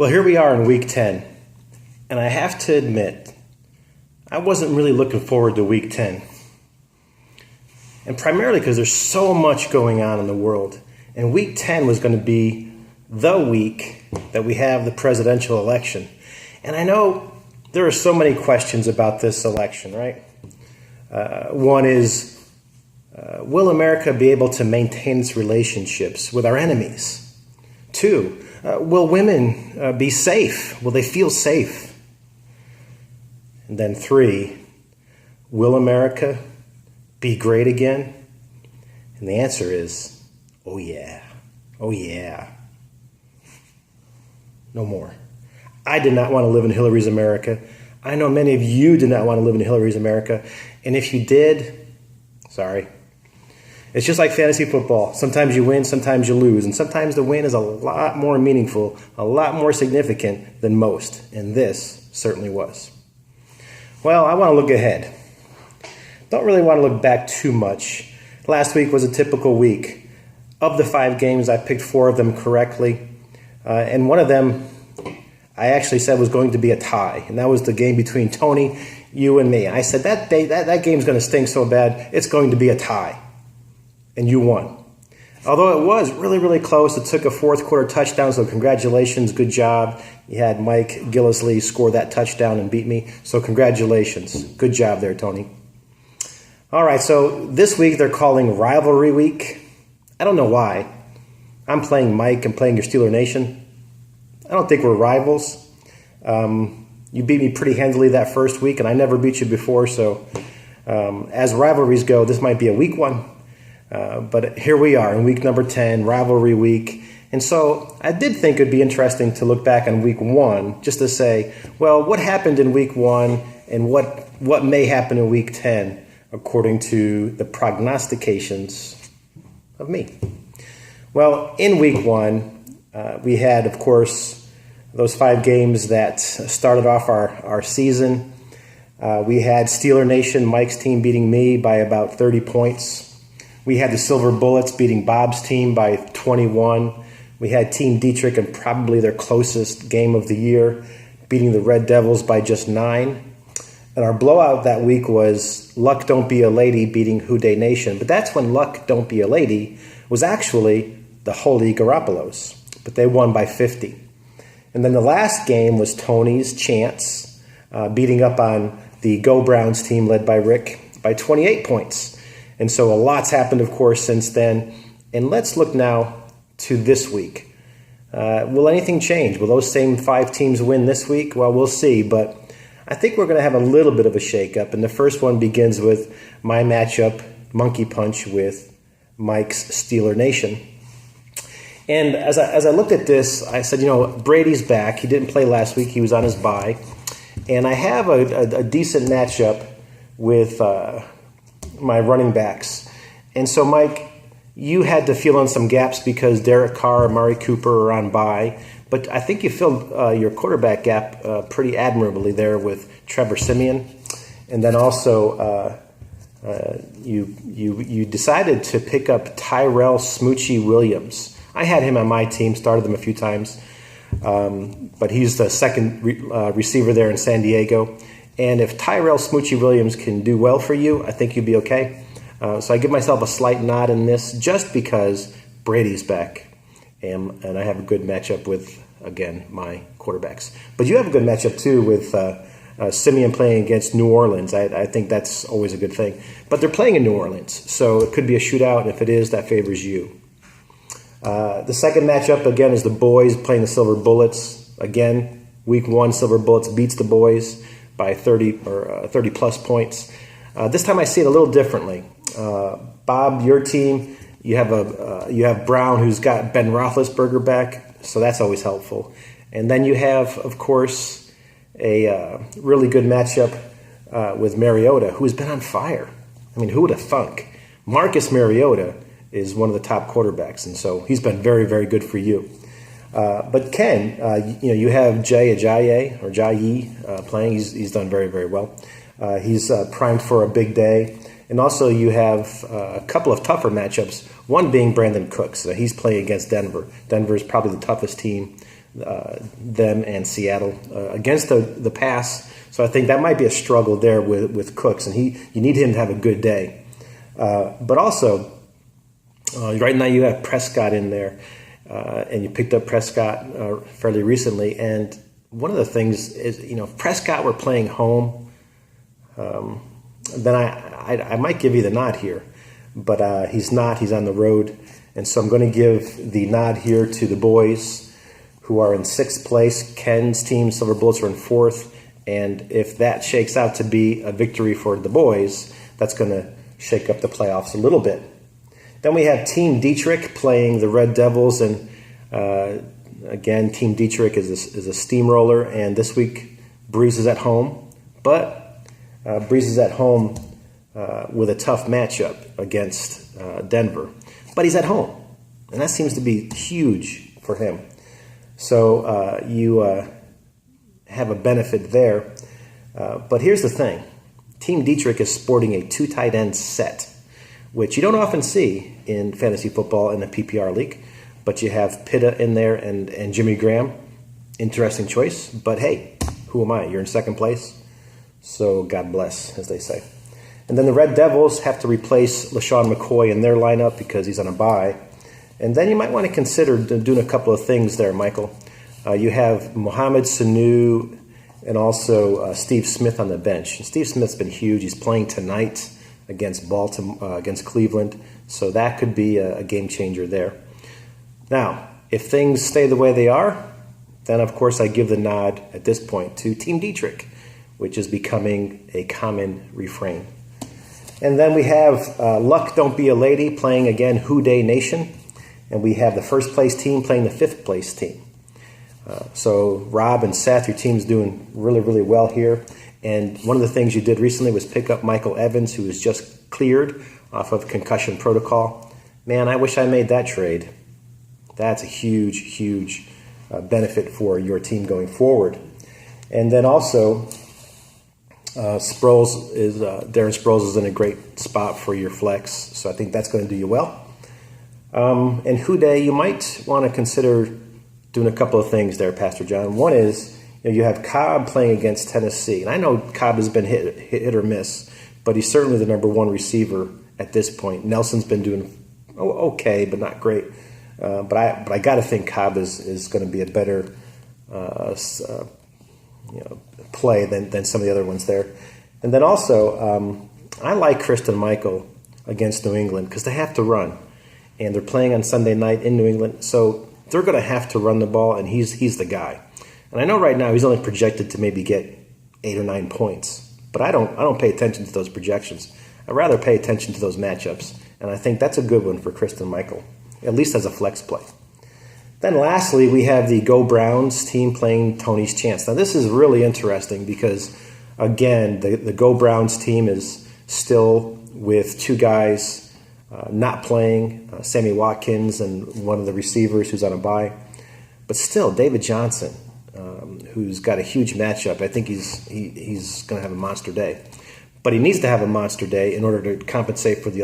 Well, here we are in week 10, and I have to admit, I wasn't really looking forward to week 10. And primarily because there's so much going on in the world. And week 10 was going to be the week that we have the presidential election. And I know there are so many questions about this election, right? One is, will America be able to maintain its relationships with our enemies? Two, will women be safe? Will they feel safe? And then three, will America be great again? And the answer is, oh yeah, oh yeah. No more. I did not want to live in Hillary's America. I know many of you did not want to live in Hillary's America. And if you did, sorry. It's just like fantasy football. Sometimes you win, sometimes you lose. And sometimes the win is a lot more meaningful, a lot more significant than most. And this certainly was. Well, I want to look ahead. Don't really want to look back too much. Last week was a typical week. Of the 5 games, I picked 4 of them correctly. And one of them I actually said was going to be a tie. And that was the game between Tony, you, and me. I said that game's going to stink so bad, it's going to be a tie. And you won. Although it was really, really close. It took a fourth quarter touchdown, so congratulations, good job. You had Mike Gillisley score that touchdown and beat me, so congratulations. Good job there, Tony. All right, so this week they're calling Rivalry Week. I don't know why. I'm playing Mike and playing your Steeler Nation. I don't think we're rivals. You beat me pretty handily that first week, and I never beat you before, so as rivalries go, this might be a weak one. But here we are in week number 10, Rivalry Week. And so I did think it would be interesting to look back on week 1 just to say, well, what happened in week 1 and what may happen in week 10 according to the prognostications of me. Well, in week 1, we had, of course, those 5 games that started off our season. We had Steeler Nation, Mike's team, beating me by about 30 points. We had the Silver Bullets beating Bob's team by 21. We had Team Dietrich in probably their closest game of the year, beating the Red Devils by just 9. And our blowout that week was Luck Don't Be a Lady beating Houday Nation. But that's when Luck Don't Be a Lady was actually the Holy Garoppolos. But they won by 50. And then the last game was Tony's Chance, beating up on the Go Browns team led by Rick by 28 points. And so a lot's happened, of course, since then. And let's look now to this week. Will anything change? Will those same 5 teams win this week? Well, we'll see. But I think we're going to have a little bit of a shakeup. And the first one begins with my matchup, Monkey Punch, with Mike's Steeler Nation. And as I looked at this, I said, Brady's back. He didn't play last week. He was on his bye. And I have a decent matchup with my running backs. And so, Mike, you had to fill in some gaps because Derek Carr and Amari Cooper are on bye. But I think you filled your quarterback gap pretty admirably there with Trevor Siemian. And then also you decided to pick up Tyrell Smoochie Williams. I had him on my team, started him a few times. But he's the second receiver there in San Diego. And if Tyrell Smoochie Williams can do well for you, I think you'll be okay. So I give myself a slight nod in this just because Brady's back. And I have a good matchup with, again, my quarterbacks. But you have a good matchup, too, with Simeon playing against New Orleans. I think that's always a good thing. But they're playing in New Orleans, so it could be a shootout. And if it is, that favors you. The second matchup, again, is the boys playing the Silver Bullets. Again, week 1, Silver Bullets beats the boys by 30 or 30-plus points. This time I see it a little differently. Bob, your team, you have Brown, who's got Ben Roethlisberger back, so that's always helpful. And then you have, of course, a really good matchup with Mariota, who has been on fire. I mean, who would have thunk? Marcus Mariota is one of the top quarterbacks, and so he's been very, very good for you. But Ken, you have Jay Ajayi playing. He's done very, very well. He's primed for a big day. And also you have a couple of tougher matchups, one being Brandon Cooks. He's playing against Denver. Denver is probably the toughest team them and Seattle against the pass. So I think that might be a struggle there with Cooks, and you need him to have a good day. But also, right now you have Prescott in there, and you picked up Prescott fairly recently. And one of the things is, if Prescott were playing home, then I might give you the nod here. But he's not. He's on the road. And so I'm going to give the nod here to the boys, who are in 6th place. Ken's team, Silver Bullets, are in 4th. And if that shakes out to be a victory for the boys, that's going to shake up the playoffs a little bit. Then we have Team Dietrich playing the Red Devils. And again, Team Dietrich is a steamroller. And this week, Breeze is at home. But Breeze is at home with a tough matchup against Denver. But he's at home, and that seems to be huge for him. So you have a benefit there. But here's the thing. Team Dietrich is sporting a 2 tight end set, which you don't often see in fantasy football in the PPR league. But you have Pitta in there and Jimmy Graham. Interesting choice. But hey, who am I? You're in 2nd place. So God bless, as they say. And then the Red Devils have to replace LaShawn McCoy in their lineup because he's on a bye. And then you might want to consider doing a couple of things there, Michael. You have Mohamed Sanu and also Steve Smith on the bench. And Steve Smith's been huge. He's playing tonight against against Cleveland. So that could be a game changer there. Now, if things stay the way they are, then of course I give the nod at this point to Team Dietrich, which is becoming a common refrain. And then we have Luck Don't Be a Lady playing, again, Who Day Nation. And we have the 1st place team playing the 5th place team. So Rob and Seth, your team's doing really, really well here. And one of the things you did recently was pick up Michael Evans, who was just cleared off of concussion protocol. Man, I wish I made that trade. That's a huge, huge benefit for your team going forward. And then also, Darren Sproles is in a great spot for your flex, so I think that's going to do you well. And Houday, you might want to consider doing a couple of things there, Pastor John. One is, you have Cobb playing against Tennessee, and I know Cobb has been hit or miss, but he's certainly the number 1 receiver at this point. Nelson's been doing okay, but not great. But I got to think Cobb is going to be a better play than some of the other ones there. And then also, I like Christine Michael against New England because they have to run. And they're playing on Sunday night in New England, so they're going to have to run the ball, and he's the guy. And I know right now he's only projected to maybe get 8 or 9 points, but I don't pay attention to those projections. I'd rather pay attention to those matchups, and I think that's a good one for Christine Michael, at least as a flex play. Then lastly, we have the Go Browns team playing Tony's Chance. Now this is really interesting because, again, the Go Browns team is still with 2 guys not playing, Sammy Watkins and one of the receivers who's on a bye. But still, David Johnson, who's got a huge matchup. I think he's going to have a monster day. But he needs to have a monster day in order to compensate for the